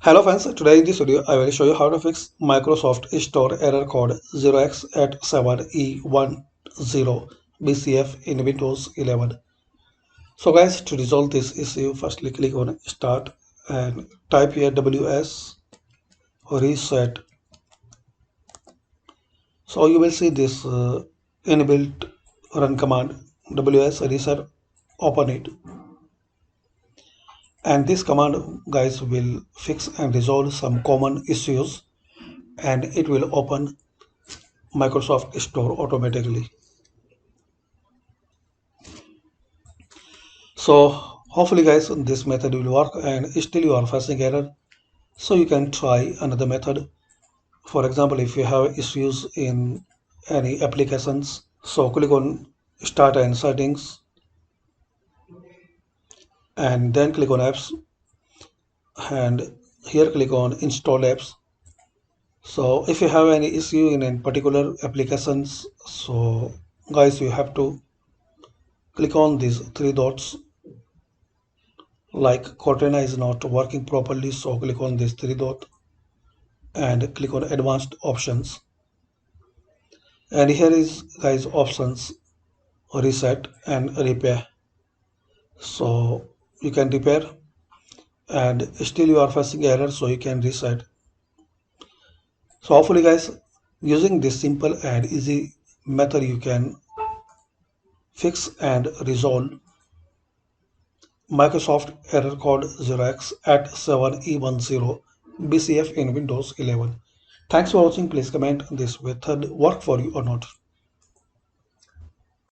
Hello friends, today in this video I will show you how to fix Microsoft Store error code 0x87E10BCF in Windows 11. So guys, to resolve this issue, firstly click on Start and type here WS reset. So you will see this inbuilt run command WS reset, open it. And this command guys will fix and resolve some common issues and it will open Microsoft Store automatically. So hopefully guys this method will work and still you are facing error, so you can try another method. For example, if you have issues in any applications, so click on Start and Settings and then click on Apps and here click on Install Apps. So if you have any issue in any particular applications, so guys you have to click on these three dots. Like Cortana is not working properly, so click on this three dot and click on Advanced Options. And here is guys options, reset and repair. So you can repair and still you are facing error, so you can reset. So hopefully guys, using this simple and easy method you can fix and resolve Microsoft error code 0x87E10BCF in Windows 11. Thanks for watching. Please comment this method work for you or not.